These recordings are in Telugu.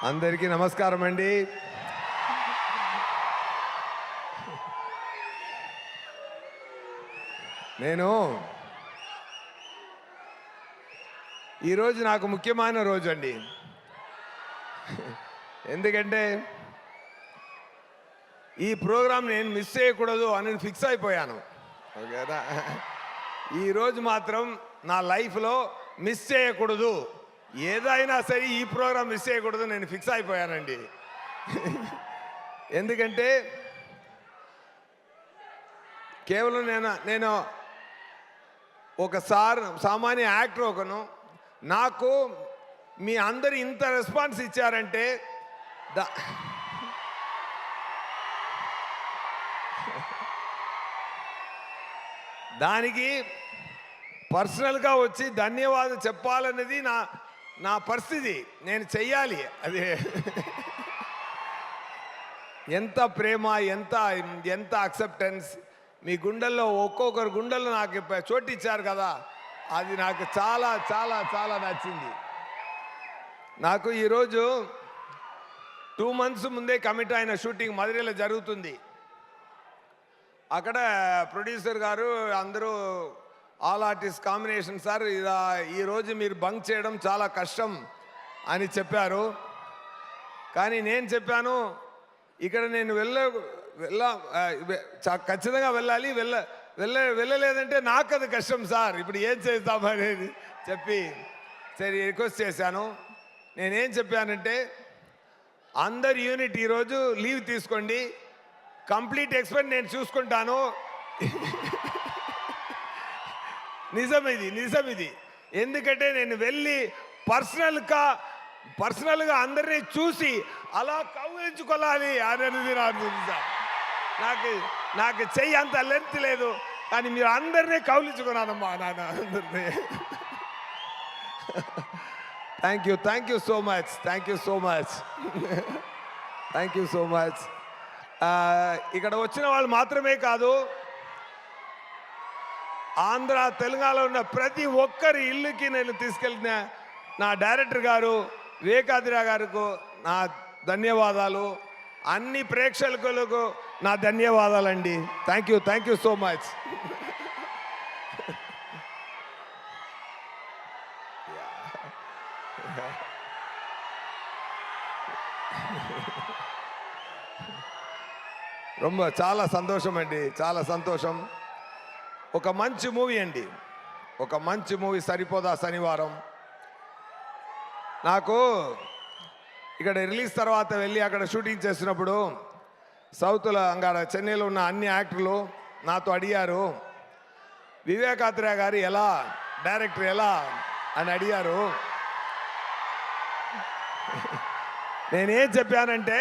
అందరికీ నమస్కారం అండి. నేను ఈరోజు నాకు ముఖ్యమైన రోజు అండి. ఎందుకంటే ఈ ప్రోగ్రాం నేను మిస్ చేయకూడదు అని ఫిక్స్ అయిపోయాను. ఓకేనా? ఈరోజు మాత్రం నా లైఫ్లో మిస్ చేయకూడదు, ఏదైనా సరే ఈ ప్రోగ్రాం మిస్ చేయకూడదు నేను ఫిక్స్ అయిపోయానండి. ఎందుకంటే కేవలం నేను ఒక సామాన్య యాక్టర్ ఒకను, నాకు మీ అందరు ఇంత రెస్పాన్స్ ఇచ్చారంటే దానికి పర్సనల్గా వచ్చి ధన్యవాదాలు చెప్పాలన్నది నా పరిస్థితి. నేను చెయ్యాలి. అది ఎంత ప్రేమ, ఎంత అక్సెప్టెన్స్ మీ గుండెల్లో, ఒక్కొక్కరు గుండెల్లో నాకు చోటు ఇచ్చారు కదా, అది నాకు చాలా చాలా చాలా నచ్చింది. నాకు ఈరోజు 2 months ముందే కమిట్ అయిన షూటింగ్ మధురైలో జరుగుతుంది. అక్కడ ప్రొడ్యూసర్ గారు అందరూ ఆల్ ఆర్టిస్ట్ కాంబినేషన్ సార్, ఈరోజు మీరు బంక్ చేయడం చాలా కష్టం అని చెప్పారు. కానీ నేను చెప్పాను, ఇక్కడ నేను ఖచ్చితంగా వెళ్ళాలి, వెళ్ళలేదంటే నాకు అది కష్టం సార్, ఇప్పుడు ఏం చేద్దామనేది చెప్పి సరే రిక్వెస్ట్ చేశాను. నేనేం చెప్పానంటే, అందరు యూనిట్ ఈరోజు లీవ్ తీసుకోండి, కంప్లీట్ ఎక్స్పెన్స్ నేను చూసుకుంటాను. నిజం ఇది. ఎందుకంటే నేను వెళ్ళి పర్సనల్గా అందరినీ చూసి అలా కౌగిలించుకోవాలి అనేది నాకు చెయ్యి అంత లెంత్ లేదు, కానీ మీరు అందరినీ కౌగిలించుకున్నానమ్మా నాన్న అందరినీ. Thank you so much. ఇక్కడ వచ్చిన వాళ్ళు మాత్రమే కాదు, ఆంధ్ర తెలంగాణలో ఉన్న ప్రతి ఒక్కరి ఇల్లుకి నేను తీసుకెళ్ళిన నా డైరెక్టర్ గారు వివేకాద్రి గారికి నా ధన్యవాదాలు, అన్ని ప్రేక్షకులకు నా ధన్యవాదాలండి. Thank you so much. చాలా సంతోషం అండి, చాలా సంతోషం. ఒక మంచి మూవీ అండి, ఒక మంచి మూవీ సరిపోదా శనివారం. నాకు ఇక్కడ రిలీజ్ తర్వాత వెళ్ళి అక్కడ షూటింగ్ చేసినప్పుడు సౌత్లో అక్కడ చెన్నైలో ఉన్న అన్ని యాక్టర్లు నాతో అడిగారు, వివేకాద్రి గారు ఎలా, డైరెక్టర్ ఎలా అని అడిగారు. నేనేం చెప్పానంటే,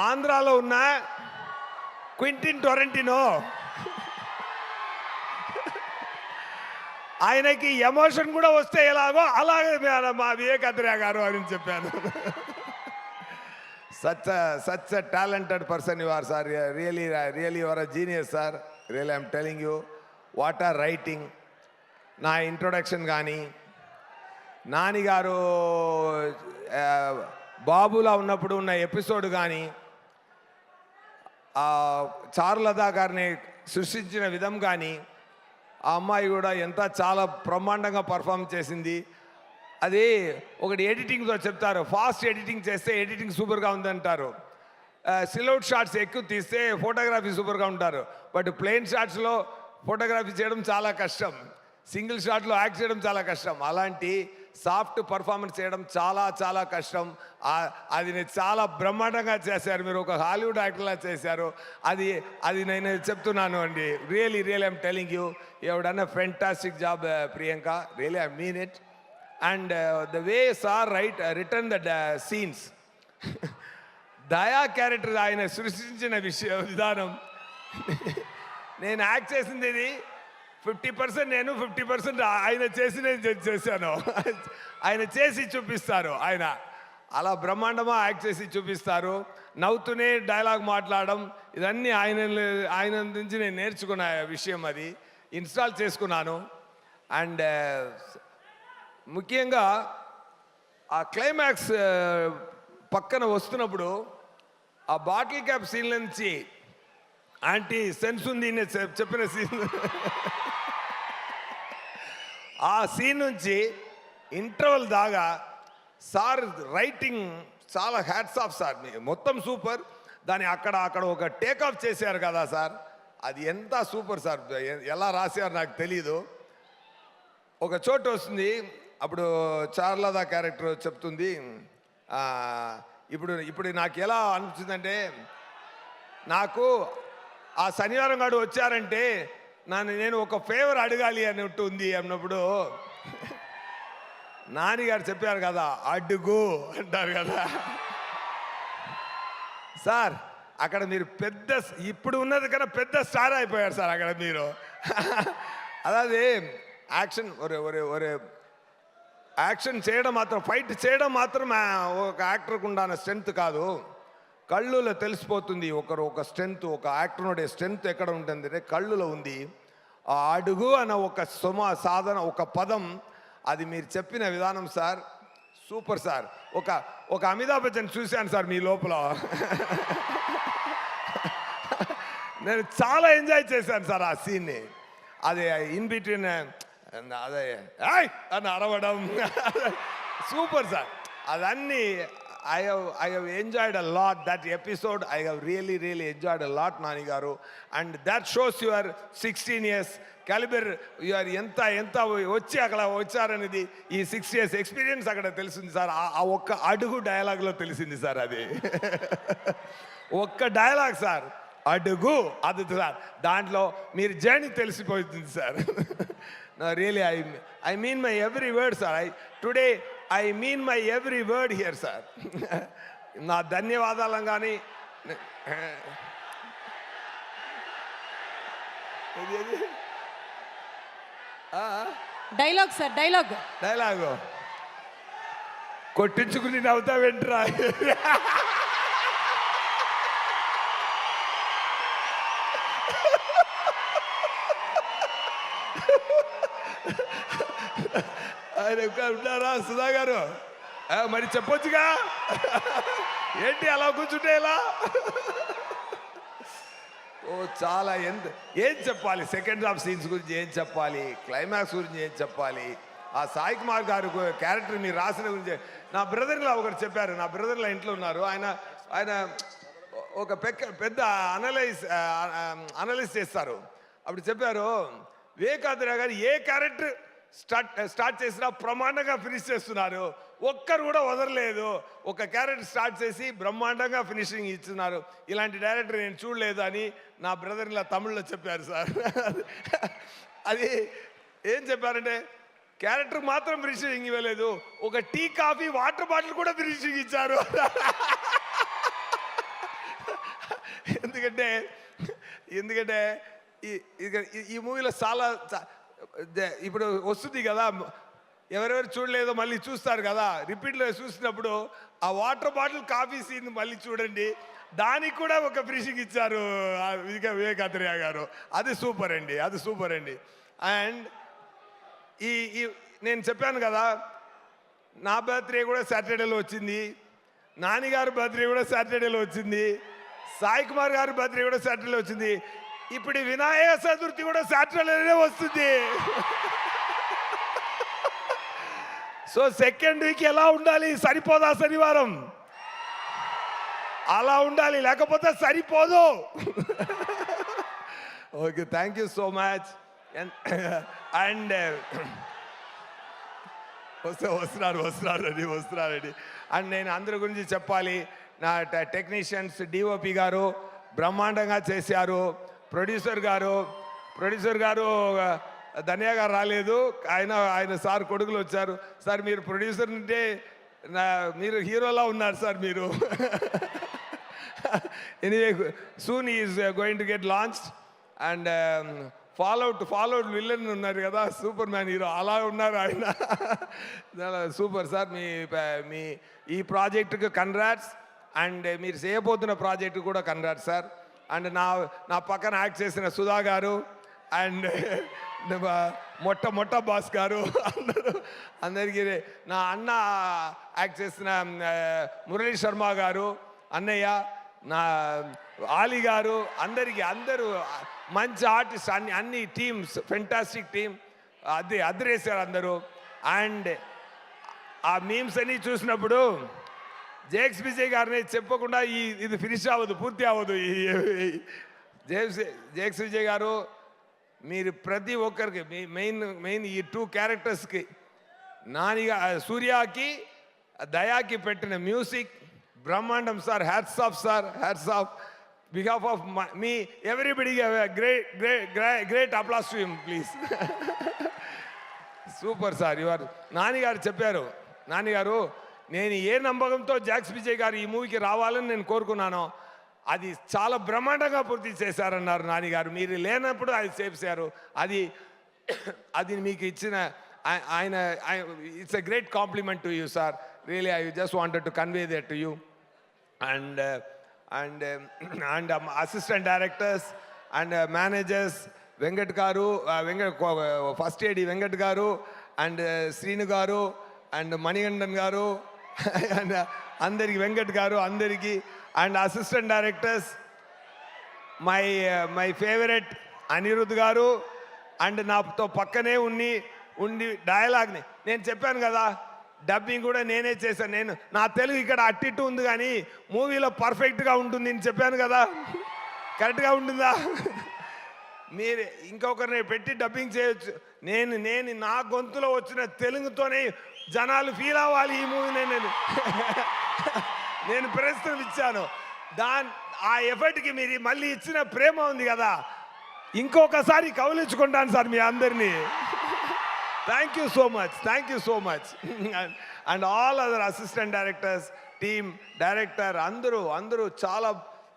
ఆంధ్రాలో ఉన్న క్వింటిన్ టొరంటినో ఆయనకి ఎమోషన్ కూడా వస్తే ఎలాగో అలాగే మా వివేకాద్రి గారు అని చెప్పాను. Such a talented person you are sir, really you are a genius sir, really I'm telling you. What are writing, నా ఇంట్రొడక్షన్ కానీ, నాని గారు బాబులా ఉన్నప్పుడు ఉన్న ఎపిసోడ్ కానీ, చారులతా గారిని సృష్టించిన విధం కానీ, ఆ అమ్మాయి కూడా చాలా బ్రహ్మాండంగా పర్ఫామ్ చేసింది. అది ఒకటి ఎడిటింగ్తో చెప్తారు, ఫాస్ట్ ఎడిటింగ్ చేస్తే ఎడిటింగ్ సూపర్గా ఉందంటారు, సిల్అవుట్ షాట్స్ ఎక్కువ తీస్తే ఫోటోగ్రఫీ సూపర్గా ఉంటారు. బట్ ప్లెయిన్ షాట్స్లో ఫోటోగ్రఫీ చేయడం చాలా కష్టం, సింగిల్ షాట్లో యాక్ట్ చేయడం చాలా కష్టం. అలాంటి సాఫ్ట్ పర్ఫార్మెన్స్ చేయడం చాలా చాలా కష్టం. అది చాలా బ్రహ్మాండంగా చేశారు, మీరు ఒక హాలీవుడ్ యాక్టర్లా చేశారు. అది నేను చెప్తున్నాను అండి. Really I'm telling you, you have done a fantastic job Priyanka, really I mean it. And the way sir return the scenes, Daya character ఆయన సృష్టించిన విధానం, నేను యాక్ట్ చేసింది ఇది 50% నేను, 50% ఆయన చేసి నేను చేశాను. ఆయన చేసి చూపిస్తారు, ఆయన అలా బ్రహ్మాండமாக యాక్ట్ చేసి చూపిస్తారు. నవ్వుతూనే డైలాగ్ మాట్లాడడం, ఇదన్నీ ఆయన నుంచి నేను నేర్చుకున్న విషయం, అది ఇన్స్టాల్ చేసుకున్నాను. అండ్ ముఖ్యంగా ఆ క్లైమాక్స్ పక్కన వస్తున్నప్పుడు ఆ బాటిల్ క్యాప్ సీన్ నుంచి ఆంటీ సెన్స్ ఉంది అని చెప్పిన సీన్ ఆ సీన్ నుంచి ఇంటర్వల్ దాకా సార్ రైటింగ్ చాలా హ్యాట్స్ ఆఫ్ సార్, మొత్తం సూపర్. దాన్ని అక్కడ ఒక టేక్ ఆఫ్ చేశారు కదా సార్, అది ఎంత సూపర్ సార్. ఎలా రాశారు నాకు తెలీదు. ఒక చోటు వస్తుంది, అప్పుడు చార్లదా క్యారెక్టర్ చెప్తుంది, ఇప్పుడు నాకు ఎలా అనిపించిందంటే, నాకు ఆ శనివారం గారు వచ్చారంటే నేను ఒక ఫేవర్ అడగాలి అన్నట్టు ఉంది అన్నప్పుడు నానిగారు చెప్పారు కదా, అడుగు అంటారు కదా సార్. అక్కడ మీరు ఇప్పుడు ఉన్నది కన్నా పెద్ద స్టార్ అయిపోయారు సార్ అక్కడ మీరు. అదే యాక్షన్ ఒరే యాక్షన్ చేయడం మాత్రం, ఫైట్ చేయడం మాత్రం ఒక యాక్టర్కి ఉండాలన్న స్ట్రెంత్ కాదు, కళ్ళులో తెలిసిపోతుంది ఒక స్ట్రెంత్, ఒక యాక్టర్ ఉండే స్ట్రెంత్ ఎక్కడ ఉంటుంది అంటే కళ్ళులో ఉంది. ఆ అడుగు అన్న ఒక సాధన, ఒక పదం, అది మీరు చెప్పిన విధానం సార్ సూపర్ సార్. ఒక అమితాబ్ బచ్చన్ చూశాను సార్ మీ లోపల. నేను చాలా ఎంజాయ్ చేశాను సార్ ఆ సీన్ని. అది ఇన్ బిట్వీన్ అదే అని అరవడం సూపర్ సార్. అదన్నీ I have enjoyed a lot that episode. I have really enjoyed a lot, Nani garu, and that shows your 16 years caliber. You are ఎంత వచ్చి అక్కడ వచ్చారనేది ఈ 6 years ఎక్స్పీరియన్స్ అక్కడ తెలిసింది సార్. ఆ ఒక్క అడుగు డైలాగ్లో తెలిసింది సార్. అది ఒక్క డైలాగ్ సార్, అడుగు, అది సార్. దాంట్లో మీరు జర్నీ తెలిసిపోతుంది sir. Really I mean my every word sir. Today I mean my every word here sir. నా ధన్యవాదాలు కానీ డైలాగ్ సార్, డైలాగు కొట్టించుకుని నవ్వుతావేంట్రా. ఆయన ఉన్నారా సుధా గారు? మరి చెప్పొచ్చుగా, ఏంటి అలా కూర్చుంటే ఎలా? చాలా ఏం చెప్పాలి, సెకండ్ హాఫ్ సీన్స్ గురించి ఏం చెప్పాలి, క్లైమాక్స్ గురించి ఏం చెప్పాలి, ఆ సాయి కుమార్ గారు క్యారెక్టర్ మీరు రాసిన గురించి. నా బ్రదర్లా ఒకరు చెప్పారు, నా బ్రదర్లా ఇంట్లో ఉన్నారు, ఆయన ఒక పెద్ద అనలైజ్ చేస్తారు. అప్పుడు చెప్పారు, వివేకాంతరావు గారు ఏ క్యారెక్టర్ స్టార్ట్ చేసినా బ్రహ్మాండంగా ఫినిష్ చేస్తున్నారు, ఒక్కరు కూడా వదలలేదు. ఒక క్యారెక్టర్ స్టార్ట్ చేసి బ్రహ్మాండంగా ఫినిషింగ్ ఇస్తున్నారు, ఇలాంటి డైరెక్టర్ నేను చూడలేదు అని నా బ్రదర్ ఇలా తమిళ్లో చెప్పారు సార్. అది ఏం చెప్పారంటే, క్యారెక్టర్ మాత్రం ఫినిషింగ్ ఇవ్వలేదు, ఒక టీ కాఫీ వాటర్ బాటిల్ కూడా ఫినిషింగ్ ఇచ్చారు. ఎందుకంటే ఈ మూవీలో చాలా ఇప్పుడు వస్తుంది కదా, ఎవరెవరు చూడలేదో మళ్ళీ చూస్తారు కదా, రిపీట్లో చూసినప్పుడు ఆ వాటర్ బాటిల్ కాఫీ సీన్ మళ్ళీ చూడండి, దానికి కూడా ఒక ఫినిషింగ్ ఇచ్చారు వివేకాంతరావు గారు. అది సూపర్ అండి. అండ్ నేను చెప్పాను కదా, నా బర్త్డే కూడా సాటర్డేలో వచ్చింది, నానిగారు బర్త్డే కూడా సాటర్డేలో వచ్చింది, సాయి కుమార్ గారి బర్త్డే కూడా సాటర్డేలో వచ్చింది, ఇప్పుడు వినాయక చతుర్థి కూడా సాటర్డేనే వస్తుంది. సో సెకండ్ వీక్ ఎలా ఉండాలి, సరిపోదా శనివారం? అలా ఉండాలి, లేకపోతే సరిపోదు. Okay, thank you so much. And వస్తున్నారండి. అండ్ నేను అందరి గురించి చెప్పాలి, నా టెక్నీషియన్స్, డిఓపి గారు బ్రహ్మాండంగా చేశారు, ప్రొడ్యూసర్ గారు ధన్య గారు రాలేదు, ఆయన సార్ కొడుకులు వచ్చారు. సార్ మీరు ప్రొడ్యూసర్ అంటే మీరు హీరోలా ఉన్నారు సార్ మీరు. Anyway, soon is going to get launched. And ఫాలోవుడ్ విల్లన్ ఉన్నారు కదా, సూపర్ మ్యాన్ హీరో, అలా ఉన్నారు ఆయన. Super sir. మీ ఈ ప్రాజెక్టుకి కంగ్రాట్స్. అండ్ మీరు చేయబోతున్న ప్రాజెక్టు కూడా కంగ్రాట్స్ సార్. అండ్ నా పక్కన యాక్ట్ చేసిన సుధా గారు, అండ్ మొట్ట బాస్ గారు అందరికీ నా అన్న యాక్ట్ చేసిన మురళీ శర్మ గారు, అన్నయ్య, నా ఆలీ గారు, అందరూ మంచి ఆర్టిస్ట్, అన్ని టీమ్స్, ఫెంటాస్టిక్ టీమ్, అదిరేశారు అందరూ. అండ్ ఆ మీమ్స్ అన్ని చూసినప్పుడు జేక్స్ విజయ్ గారిని చెప్పకుండా ఇది ఫినిష్ అవ్వదు, పూర్తి అవ్వదు. జేక్స్ విజయ్ గారు, మీరు ప్రతి ఒక్కరికి మెయిన్ ఈ 2 క్యారెక్టర్స్కి, సూర్యకి దయాకి పెట్టిన మ్యూజిక్ బ్రహ్మాండం sir. Hats off sir, hats off. Behalf of me everybody great applause to him please. Super sir. నాన్నగారు చెప్పారు, నాన్నగారు నేను ఏ నమ్మకంతో జాక్స్ విజయ్ గారు ఈ మూవీకి రావాలని నేను కోరుకున్నానో అది చాలా బ్రహ్మాండంగా పూర్తి చేశారన్నారు నాన్నగారు. మీరు లేనప్పుడు అది చేశారు. అది మీకు ఇచ్చిన ఆయన it's a great compliment to you sir. Really I just wanted to convey that to you. And assistant directors and managers Venkat గారు, ఫస్ట్ ఏడి వెంకట్ గారు అండ్ శ్రీను గారు అండ్ మణిగండన్ గారు అండ్ అందరికి, వెంకట్ గారు అందరికీ, and assistant directors my favourite Anirudh గారు. అండ్ నాతో పక్కనే ఉండి డైలాగ్ని నేను చెప్పాను కదా, డబ్బింగ్ కూడా నేనే చేశాను. నా తెలుగు ఇక్కడ అట్టిట్టు ఉంది కానీ మూవీలో పర్ఫెక్ట్గా ఉంటుంది అని చెప్పాను కదా, కరెక్ట్గా ఉంటుందా? మీరు ఇంకొకరిని పెట్టి డబ్బింగ్ చేయొచ్చు. నేను నా గొంతులో వచ్చిన తెలుగుతోనే జనాలు ఫీల్ అవ్వాలి ఈ మూవీని. నేను ప్రశ్నలు ఇచ్చాను, ఆ ఎఫర్ట్కి మీరు మళ్ళీ ఇచ్చిన ప్రేమ ఉంది కదా, ఇంకొకసారి కౌలించుకుంటాను సార్ మీ అందరినీ. Thank you so much. And all other assistant directors, team, director అందరూ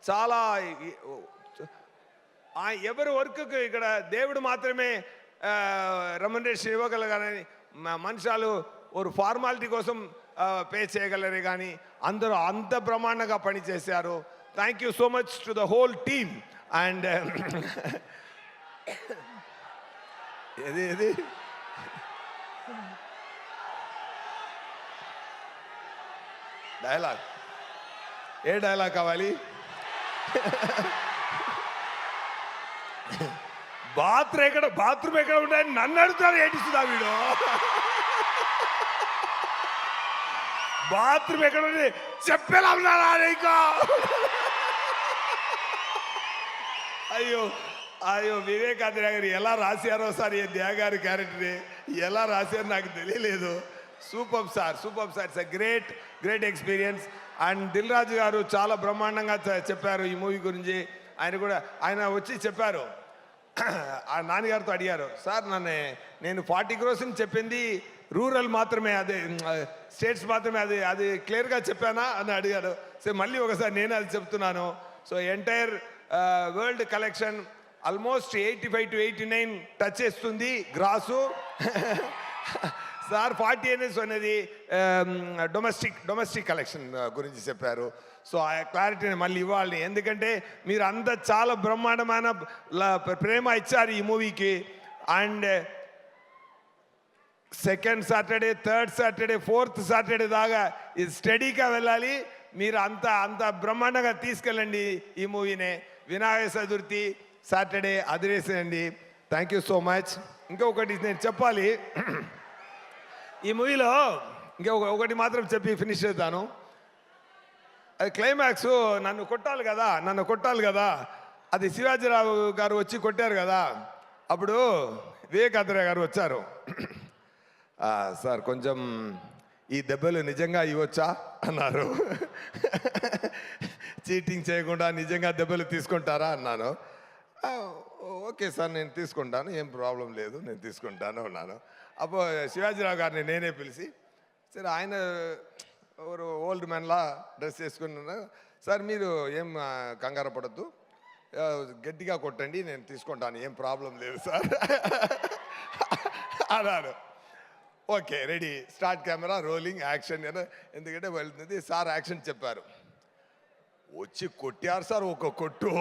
చాలా ఎవరి వర్క్కి ఇక్కడ దేవుడు మాత్రమే రెమ్యునరేషన్ ఇవ్వగలగాలని, మనుషులు ఒక ఫార్మాలిటీ కోసం పే చేయగలరే కానీ అందరూ అంత బ్రహ్మాండంగా పనిచేశారు. Thank you so much to the whole team. And ఏది డైలాగ్, ఏ డైలాగ్ కావాలి? బాత్రూమ్ ఎక్కడ ఉంటాయని నన్ను అడుగుతారు, ఏడిస్తుందా వీడు? బాత్రూమ్ ఎక్కడ ఉంటే చెప్పేలా ఉన్నారా నీకు? అయ్యో వివేకానంద గారు ఎలా రాశారో సార్ ఈ దేగారి క్యారెక్టర్ ఎలా రాశారో నాకు తెలియలేదు. Super sir. It's a great experience. And Dil Raju గారు చాలా బ్రహ్మాండంగా చెప్పారు ఈ మూవీ గురించి. ఆయన వచ్చి చెప్పారు, ఆ నాన్నగారితో అడిగారు, సార్ నేను 40 crores చెప్పింది రూరల్ మాత్రమే, అదే స్టేట్స్ మాత్రమే, అది క్లియర్గా చెప్పానా అని అడిగారు. సో మళ్ళీ ఒకసారి నేను అది చెప్తున్నాను. So entire world collection almost 85 to 89 touch చేస్తుంది గ్రాసు. సార్ 40 అనేది డొమెస్టిక్ కలెక్షన్ గురించి చెప్పారు. సో ఆ క్లారిటీని మళ్ళీ ఇవ్వాలి, ఎందుకంటే మీరు అంతా చాలా బ్రహ్మాండమైన ప్రేమ ఇచ్చారు ఈ మూవీకి. And second Saturday, third Saturday, fourth Saturday దాకా ఇది స్టడీగా వెళ్ళాలి. మీరు అంత బ్రహ్మాండంగా తీసుకెళ్ళండి ఈ మూవీనే. వినాయక చతుర్థి సాటర్డే అదిరేసేయండి. Thank you so much. ఇంకొకటి నేను చెప్పాలి, ఈ మూవీలో ఒకటి మాత్రం చెప్పి ఫినిష్ చేద్దాను. అది క్లైమాక్స్, నన్ను కొట్టాలి కదా, అది శివాజీరావు గారు వచ్చి కొట్టారు కదా, అప్పుడు వివేకానంద గారు వచ్చారు. సార్ కొంచెం ఈ దెబ్బలు నిజంగా ఇవ్వచ్చా అన్నారు. చీటింగ్ చేయకుండా నిజంగా దెబ్బలు తీసుకుంటారా అన్నాను. ఓకే సార్ నేను తీసుకుంటాను, ఏం ప్రాబ్లం లేదు, నేను తీసుకుంటాను అన్నాను. అప్పుడు శివాజీరావు గారిని నేనే పిలిచి, సరే ఆయన ఎవరు ఓల్డ్ మ్యాన్లా డ్రెస్ చేసుకున్నాను, సార్ మీరు ఏం కంగారు పడద్దు, గట్టిగా కొట్టండి, నేను తీసుకుంటాను, ఏం ప్రాబ్లం లేదు సార్ అన్నాను. Okay ready, start camera rolling action. ఎందుకంటే వెళ్తుంది సార్, యాక్షన్ చెప్పారు, వచ్చి కొట్టారు సార్ ఒక కొట్టు.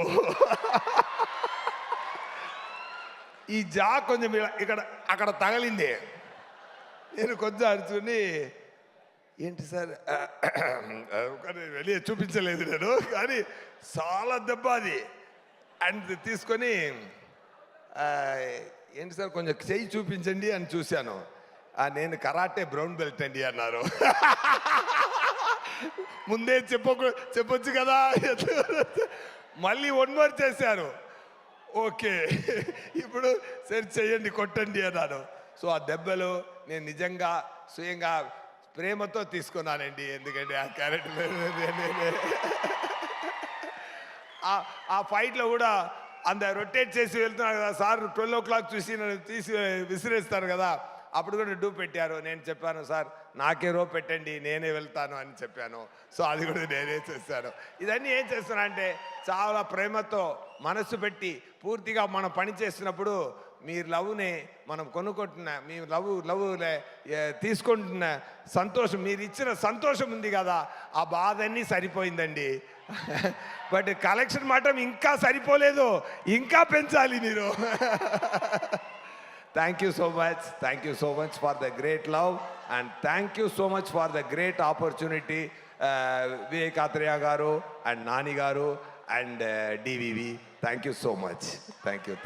ఈ జా కొంచెం ఇక్కడ అక్కడ తగిలింది. నేను కొంచెం అరుచుకుని ఏంటి సార్ కానీ వెళ్ళి చూపించలేదు నేను, కానీ చాలా దెబ్బ అది. అండ్ తీసుకొని ఏంటి సార్ కొంచెం చెయ్యి చూపించండి అని చూశాను. నేను కరాటే బ్రౌన్ బెల్ట్ అండి అన్నారు. ముందే చెప్పొచ్చు కదా. మళ్ళీ 1 more చేశారు. ఓకే ఇప్పుడు సరి చెయ్యండి కొట్టండి అన్నాను. సో ఆ దెబ్బలు నేను నిజంగా స్వయంగా ప్రేమతో తీసుకున్నానండి. ఎందుకంటే ఆ క్యారెక్టర్ ఆ ఫైట్లో కూడా రొటేట్ చేసి వెళ్తున్నారు కదా సార్, 12 o'clock చూసి నన్ను తీసి విసిరేస్తారు కదా, అప్పుడు కూడా డూ పెట్టారు. నేను చెప్పాను సార్ నాకే రో పెట్టండి నేనే వెళ్తాను అని చెప్పాను. సో అది కూడా నేనే చేశాను. ఇదన్నీ ఏం చేస్తున్నా అంటే చాలా ప్రేమతో మనసు పెట్టి పూర్తిగా మనం పని చేస్తున్నప్పుడు మీ లవ్ని మనం కొనుక్కుంటున్న మీ లవ్ తీసుకుంటున్న సంతోషం, మీరు ఇచ్చిన సంతోషం ఉంది కదా, ఆ బాధ అన్నీ సరిపోయిందండి. బట్ కలెక్షన్ మాత్రం ఇంకా సరిపోలేదు, ఇంకా పెంచాలి మీరు. Thank you so much. Thank you so much for the great love and thank you so much for the great opportunity, Vivek Athreya garu and Nani garu and DVV. Thank you so much. Thank you.